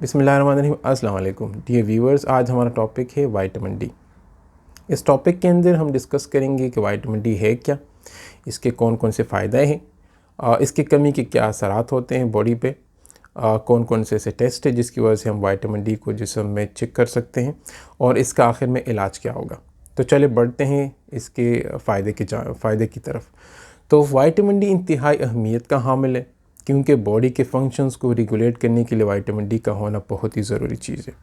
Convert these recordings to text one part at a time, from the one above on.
बिस्मिल्लाहिर्रहमानिर्रहीम। अस्सलाम वालेकुम डियर व्यूअर्स, आज हमारा टॉपिक है विटामिन डी। इस टॉपिक के अंदर हम डिस्कस करेंगे कि विटामिन डी है क्या, इसके कौन कौन से फ़ायदे हैं, इसकी कमी के क्या असरात होते हैं बॉडी पे, कौन कौन से ऐसे टेस्ट है जिसकी वजह से हम विटामिन डी को जिस्म में चेक कर सकते हैं और इसका आखिर में इलाज क्या होगा। तो चले बढ़ते हैं इसके फ़ायदे की तरफ। तो विटामिन डी इंतहाई अहमियत का हामिल है क्योंकि बॉडी के फंक्शंस को रेगुलेट करने के लिए विटामिन डी का होना बहुत ही ज़रूरी चीज़ है।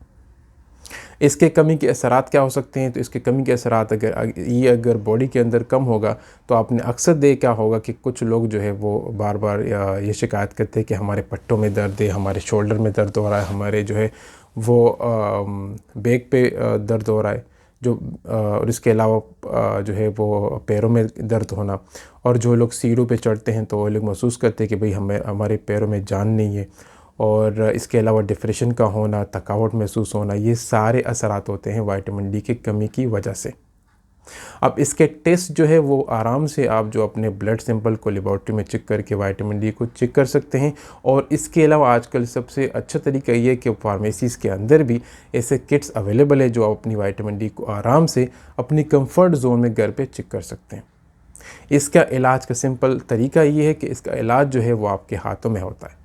इसके कमी के असरात क्या हो सकते हैं? तो इसके कमी के असरात अगर बॉडी के अंदर कम होगा तो आपने अक्सर देखा होगा कि कुछ लोग जो है वो बार बार ये शिकायत करते हैं कि हमारे पट्टों में दर्द है, हमारे शोल्डर में दर्द हो रहा है, हमारे जो है वो बैक पे दर्द हो रहा है और इसके अलावा जो है वो पैरों में दर्द होना। और जो लोग सीढ़ों पे चढ़ते हैं तो वो लोग महसूस करते हैं कि भाई हमारे पैरों में जान नहीं है। और इसके अलावा डिप्रेशन का होना, थकावट महसूस होना, ये सारे असरात होते हैं विटामिन डी की कमी की वजह से। अब इसके टेस्ट जो है वो आराम से आप जो अपने ब्लड सैंपल को लेबॉर्ट्री में चेक करके विटामिन डी को चेक कर सकते हैं। और इसके अलावा आजकल सबसे अच्छा तरीका ये है कि फार्मेसीज़ के अंदर भी ऐसे किट्स अवेलेबल है जो आप अपनी विटामिन डी को आराम से अपनी कंफर्ट जोन में घर पे चेक कर सकते हैं। इसका इलाज का सिंपल तरीका ये है कि इसका इलाज जो है वो आपके हाथों में होता है।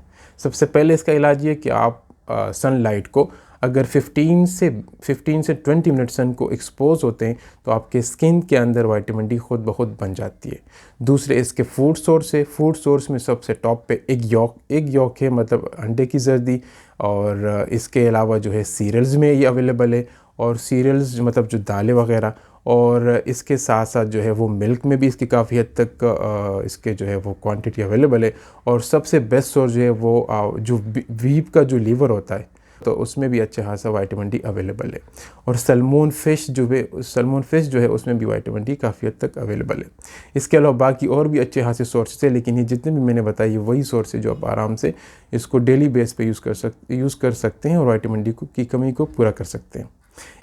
सबसे पहले इसका इलाज ये कि आप सनलाइट को अगर 15 से 20 मिनट सन को एक्सपोज होते हैं तो आपके स्किन के अंदर विटामिन डी खुद ब खुद बन जाती है। दूसरे इसके फूड सोर्स में सबसे टॉप पे एग यॉक है, मतलब अंडे की जर्दी। और इसके अलावा जो है सीरियल्स में ये अवेलेबल है, और सीरियल्स मतलब जो दालें वगैरह। और इसके साथ साथ जो है वो मिल्क में भी इसकी काफ़ी हद तक इसके जो है वो क्वांटिटी अवेलेबल है। और सबसे बेस्ट सोर्स जो है वो जो वीप का जो लीवर होता है तो उसमें भी अच्छा खासा विटामिन डी अवेलेबल है। और सल्मोन फिश जो है उसमें भी विटामिन डी काफ़ी हद तक अवेलेबल है। इसके अलावा बाकी और भी अच्छे खासे सोर्सेस है, लेकिन ये जितने भी मैंने बताए ये वही सोर्स है जो आप आराम से इसको डेली बेस पे यूज़ कर सकते हैं और विटामिन डी की कमी को पूरा कर सकते हैं।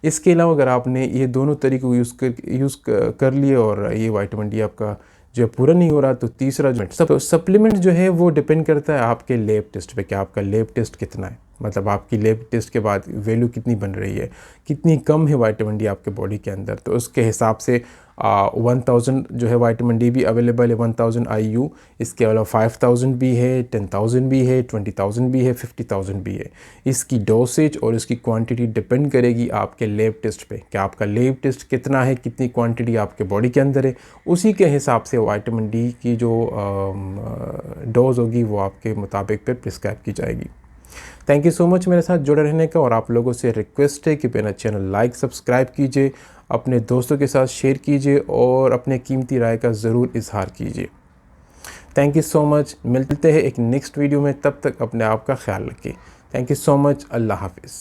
इसके अलावा अगर आपने ये दोनों तरीकों यूज़ कर लिए और ये विटामिन डी आपका जो पूरा नहीं हो रहा तो तीसरा जो सप्लीमेंट जो है वो डिपेंड करता है आपके लैब टेस्ट पे कि आपका लैब टेस्ट कितना है, मतलब आपकी लैब टेस्ट के बाद वैल्यू कितनी बन रही है, कितनी कम है विटामिन डी आपके बॉडी के अंदर। तो उसके हिसाब से 1000 जो है विटामिन डी भी अवेलेबल है, 1000 IU। इसके अलावा 5000 भी है, 10000 भी है, 20000 भी है, 50000 भी है। इसकी डोसेज और इसकी क्वांटिटी डिपेंड करेगी आपके लैब टेस्ट पे कि आपका लैब टेस्ट कितना है, कितनी क्वांटिटी आपके बॉडी के अंदर है। उसी के हिसाब से विटामिन डी की जो डोज होगी वो आपके मुताबिक पे प्रिस्क्राइब की जाएगी। थैंक यू सो मच मेरे साथ जुड़े रहने का। और आप लोगों से रिक्वेस्ट है कि मेरा चैनल लाइक सब्सक्राइब कीजिए, अपने दोस्तों के साथ शेयर कीजिए और अपने कीमती राय का ज़रूर इजहार कीजिए। Thank you so much. मिलते हैं एक नेक्स्ट वीडियो में, तब तक अपने आप का ख्याल रखिए। Thank you so much. अल्लाह हाफिज़।